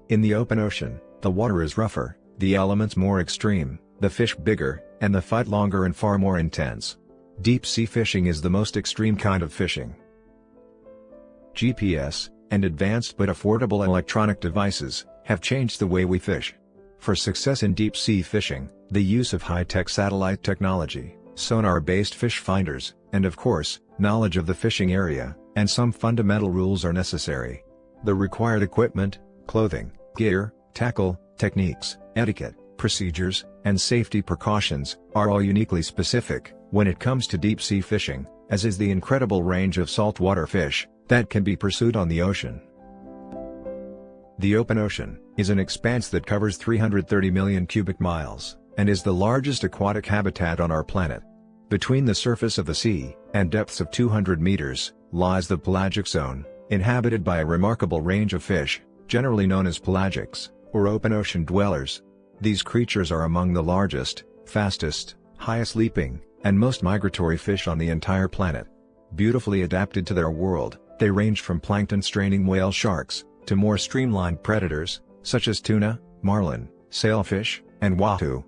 In the open ocean, the water is rougher, the elements more extreme, the fish bigger, and the fight longer and far more intense. Deep sea fishing is the most extreme kind of fishing. GPS, and advanced but affordable electronic devices, have changed the way we fish. For success in deep sea fishing, the use of high-tech satellite technology, sonar-based fish finders, and of course, knowledge of the fishing area, and some fundamental rules are necessary. The required equipment, clothing, gear, tackle, techniques, etiquette, procedures, and safety precautions, are all uniquely specific when it comes to deep sea fishing, as is the incredible range of saltwater fish that can be pursued on the ocean. The open ocean is an expanse that covers 330 million cubic miles, and is the largest aquatic habitat on our planet. Between the surface of the sea, and depths of 200 meters, lies the pelagic zone, inhabited by a remarkable range of fish, generally known as pelagics, or open ocean dwellers. These creatures are among the largest, fastest, highest leaping, and most migratory fish on the entire planet. Beautifully adapted to their world, they range from plankton-straining whale sharks, to more streamlined predators, such as tuna, marlin, sailfish, and wahoo.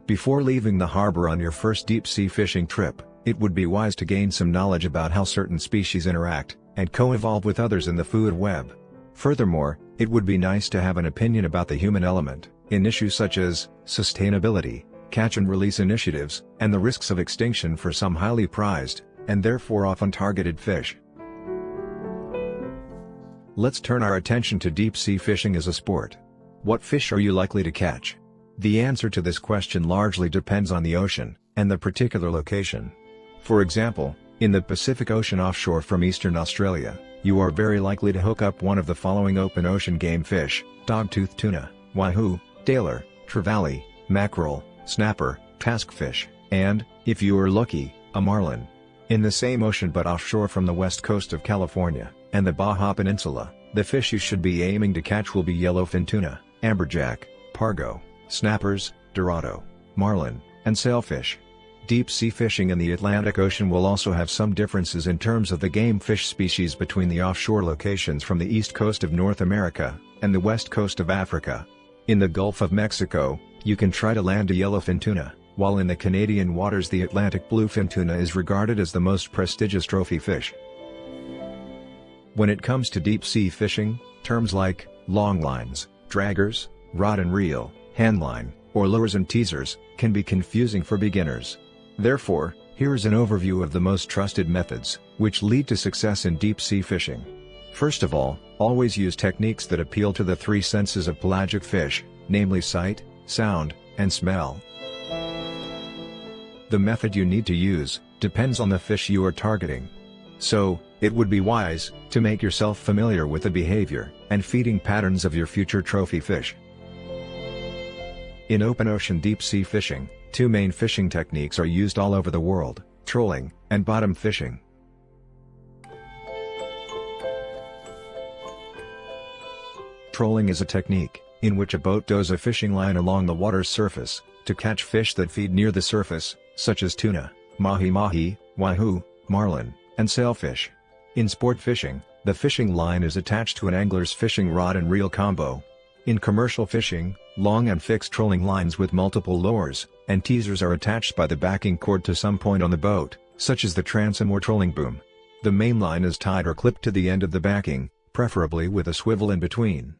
Before leaving the harbor on your first deep-sea fishing trip, it would be wise to gain some knowledge about how certain species interact, and co-evolve with others in the food web. Furthermore, it would be nice to have an opinion about the human element, in issues such as sustainability, catch-and-release initiatives, and the risks of extinction for some highly prized, and therefore often targeted fish. Let's turn our attention to deep-sea fishing as a sport. What fish are you likely to catch? The answer to this question largely depends on the ocean, and the particular location. For example, in the Pacific Ocean offshore from eastern Australia, you are very likely to hook up one of the following open ocean game fish: dogtooth tuna, wahoo, daler, trevally, mackerel, snapper, taskfish, and, if you are lucky, a marlin. In the same ocean but offshore from the west coast of California, and the Baja Peninsula, the fish you should be aiming to catch will be yellowfin tuna, amberjack, pargo, snappers, dorado, marlin, and sailfish. Deep-sea fishing in the Atlantic Ocean will also have some differences in terms of the game fish species between the offshore locations from the east coast of North America, and the west coast of Africa. In the Gulf of Mexico, you can try to land a yellowfin tuna, while in the Canadian waters the Atlantic bluefin tuna is regarded as the most prestigious trophy fish. When it comes to deep-sea fishing, terms like longlines, draggers, rod and reel, handline, or lures and teasers, can be confusing for beginners. Therefore, here is an overview of the most trusted methods, which lead to success in deep-sea fishing. First of all, always use techniques that appeal to the three senses of pelagic fish, namely sight, sound, and smell. The method you need to use depends on the fish you are targeting. So, it would be wise to make yourself familiar with the behavior and feeding patterns of your future trophy fish. In open ocean deep-sea fishing, two main fishing techniques are used all over the world: trolling and bottom fishing. Trolling is a technique in which a boat tows a fishing line along the water's surface to catch fish that feed near the surface, such as tuna, mahi-mahi, wahoo, marlin, and sailfish. In sport fishing, the fishing line is attached to an angler's fishing rod and reel combo. In commercial fishing, long and fixed trolling lines with multiple lures and teasers are attached by the backing cord to some point on the boat, such as the transom or trolling boom. The main line is tied or clipped to the end of the backing, preferably with a swivel in between.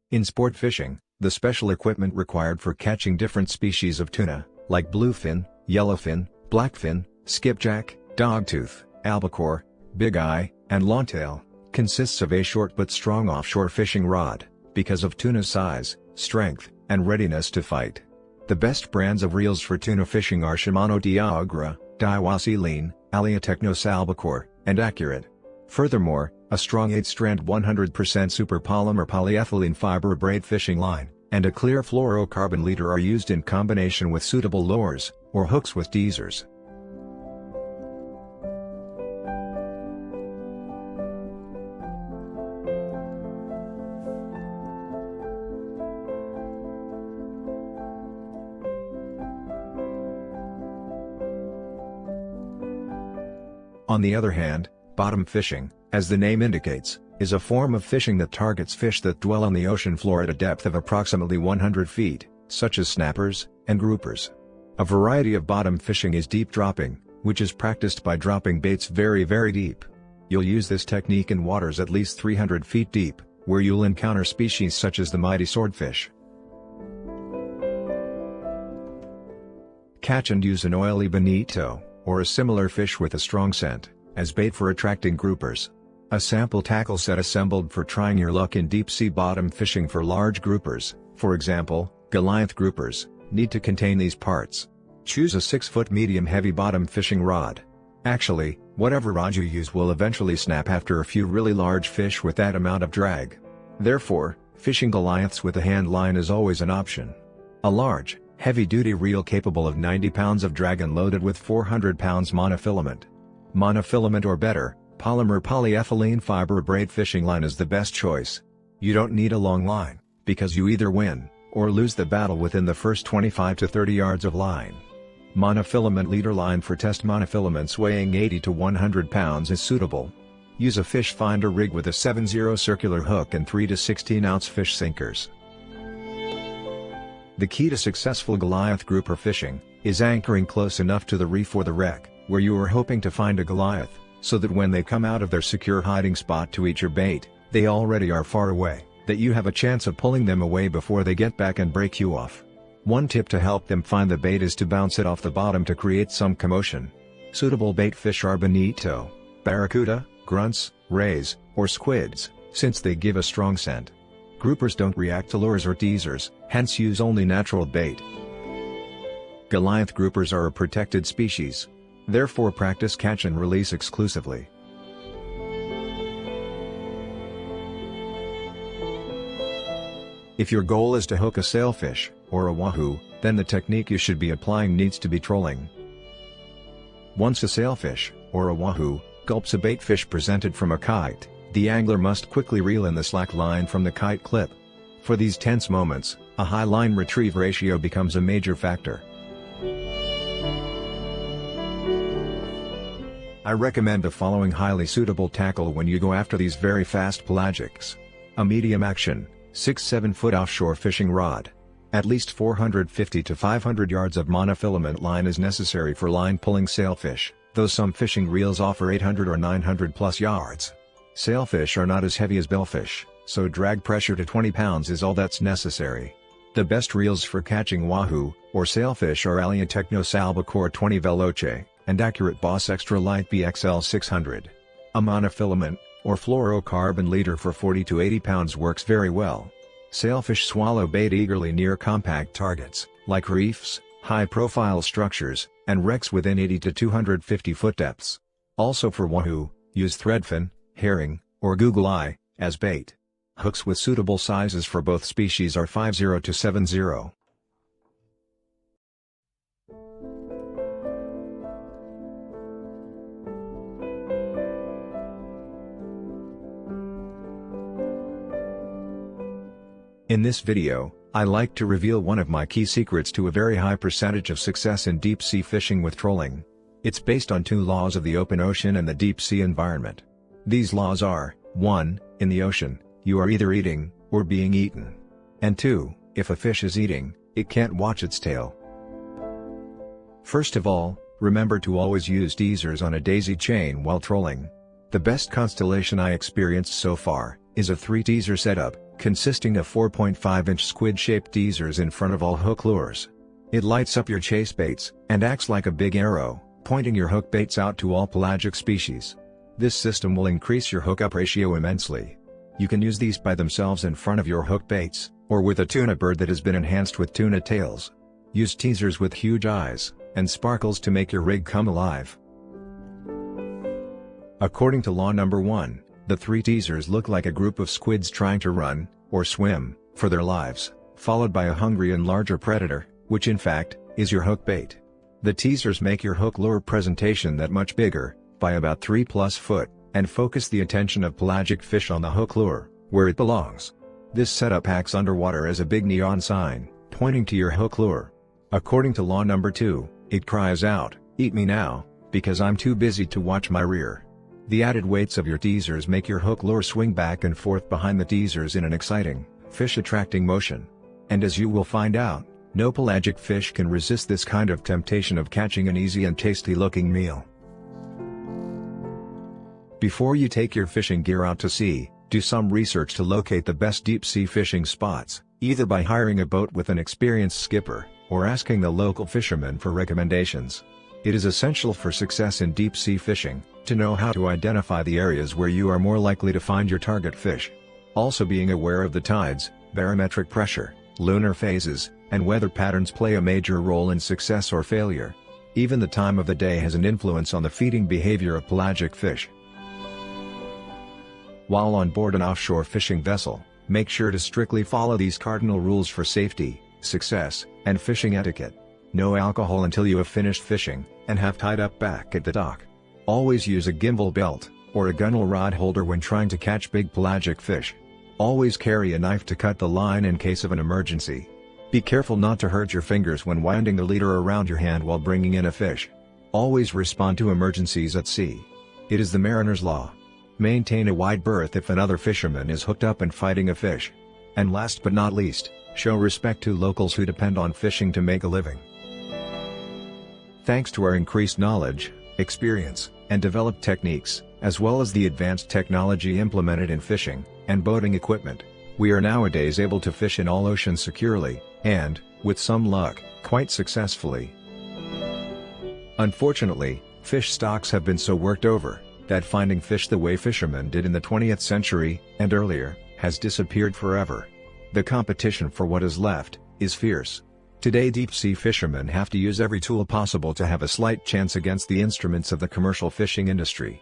In sport fishing, the special equipment required for catching different species of tuna, like bluefin, yellowfin, blackfin, skipjack, dogtooth, albacore, big eye, and longtail, consists of a short but strong offshore fishing rod, because of tuna's size, strength, and readiness to fight. The best brands of reels for tuna fishing are Shimano Diagra, Daiwa Lean, Alia Technos Albacore, and Accurate. Furthermore, a strong 8-strand 100% superpolymer polyethylene fiber braid fishing line, and a clear fluorocarbon leader are used in combination with suitable lures, or hooks with teasers. On the other hand, bottom fishing, as the name indicates, is a form of fishing that targets fish that dwell on the ocean floor at a depth of approximately 100 feet, such as snappers and groupers. A variety of bottom fishing is deep dropping, which is practiced by dropping baits very deep. You'll use this technique in waters at least 300 feet deep, where you'll encounter species such as the mighty swordfish. Catch and use an oily bonito, or a similar fish with a strong scent, as bait for attracting groupers. A sample tackle set assembled for trying your luck in deep-sea bottom fishing for large groupers, for example, Goliath groupers, need to contain these parts. Choose a 6-foot medium-heavy bottom fishing rod. Actually, whatever rod you use will eventually snap after a few really large fish with that amount of drag. Therefore, fishing Goliaths with a hand line is always an option. A large, heavy-duty reel capable of 90 pounds of drag and loaded with 400 pounds monofilament. Monofilament or better, polymer polyethylene fiber braid fishing line is the best choice. You don't need a long line, because you either win, or lose the battle within the first 25 to 30 yards of line. Monofilament leader line for test monofilaments weighing 80 to 100 pounds is suitable. Use a fish finder rig with a 7/0 circular hook and 3 to 16 ounce fish sinkers. The key to successful Goliath grouper fishing is anchoring close enough to the reef or the wreck, where you are hoping to find a Goliath, so that when they come out of their secure hiding spot to eat your bait, they already are far away, that you have a chance of pulling them away before they get back and break you off. One tip to help them find the bait is to bounce it off the bottom to create some commotion. Suitable bait fish are bonito, barracuda, grunts, rays, or squids, since they give a strong scent. Groupers don't react to lures or teasers, hence use only natural bait. Goliath groupers are a protected species. Therefore practice catch and release exclusively. If your goal is to hook a sailfish, or a wahoo, then the technique you should be applying needs to be trolling. Once a sailfish, or a wahoo, gulps a bait fish presented from a kite, the angler must quickly reel in the slack line from the kite clip. For these tense moments, a high line retrieve ratio becomes a major factor. I recommend the following highly suitable tackle when you go after these very fast pelagics. A medium action, 6-7 foot offshore fishing rod. At least 450 to 500 yards of monofilament line is necessary for line pulling sailfish, though some fishing reels offer 800 or 900 plus yards. Sailfish are not as heavy as billfish, so drag pressure to 20 pounds is all that's necessary. The best reels for catching wahoo, or sailfish are Alia Technos Albacore 20 Veloce, and Accurate Boss Extra Light BXL 600. A monofilament, or fluorocarbon leader for 40 to 80 pounds works very well. Sailfish swallow bait eagerly near compact targets, like reefs, high-profile structures, and wrecks within 80 to 250 foot depths. Also for wahoo, use threadfin, herring, or Google Eye, as bait. Hooks with suitable sizes for both species are 5/0 to 7/0. In this video, I like to reveal one of my key secrets to a very high percentage of success in deep sea fishing with trolling. It's based on 2 laws of the open ocean and the deep sea environment. These laws are, 1, in the ocean, you are either eating, or being eaten. And 2, if a fish is eating, it can't watch its tail. First of all, remember to always use teasers on a daisy chain while trolling. The best constellation I experienced so far is a 3-teaser setup, consisting of 4.5-inch squid-shaped teasers in front of all hook lures. It lights up your chase baits, and acts like a big arrow, pointing your hook baits out to all pelagic species. This system will increase your hookup ratio immensely. You can use these by themselves in front of your hook baits, or with a tuna bird that has been enhanced with tuna tails. Use teasers with huge eyes, and sparkles to make your rig come alive. According to law number 1, the 3 teasers look like a group of squids trying to run, or swim, for their lives, followed by a hungry and larger predator, which in fact, is your hook bait. The teasers make your hook lure presentation that much bigger, by about 3+ foot, and focus the attention of pelagic fish on the hook lure, where it belongs. This setup acts underwater as a big neon sign, pointing to your hook lure. According to law number 2, it cries out, "Eat me now," because I'm too busy to watch my rear. The added weights of your teasers make your hook lure swing back and forth behind the teasers in an exciting, fish-attracting motion. And as you will find out, no pelagic fish can resist this kind of temptation of catching an easy and tasty-looking meal. Before you take your fishing gear out to sea, do some research to locate the best deep-sea fishing spots, either by hiring a boat with an experienced skipper, or asking the local fishermen for recommendations. It is essential for success in deep-sea fishing, to know how to identify the areas where you are more likely to find your target fish. Also, being aware of the tides, barometric pressure, lunar phases, and weather patterns play a major role in success or failure. Even the time of the day has an influence on the feeding behavior of pelagic fish. While on board an offshore fishing vessel, make sure to strictly follow these cardinal rules for safety, success, and fishing etiquette. No alcohol until you have finished fishing, and have tied up back at the dock. Always use a gimbal belt, or a gunnel rod holder when trying to catch big pelagic fish. Always carry a knife to cut the line in case of an emergency. Be careful not to hurt your fingers when winding the leader around your hand while bringing in a fish. Always respond to emergencies at sea. It is the mariner's law. Maintain a wide berth if another fisherman is hooked up and fighting a fish. And last but not least, show respect to locals who depend on fishing to make a living. Thanks to our increased knowledge, experience, and developed techniques, as well as the advanced technology implemented in fishing and boating equipment, we are nowadays able to fish in all oceans securely, and, with some luck, quite successfully. Unfortunately, fish stocks have been so worked over, that finding fish the way fishermen did in the 20th century, and earlier, has disappeared forever. The competition for what is left is fierce. Today deep-sea fishermen have to use every tool possible to have a slight chance against the instruments of the commercial fishing industry.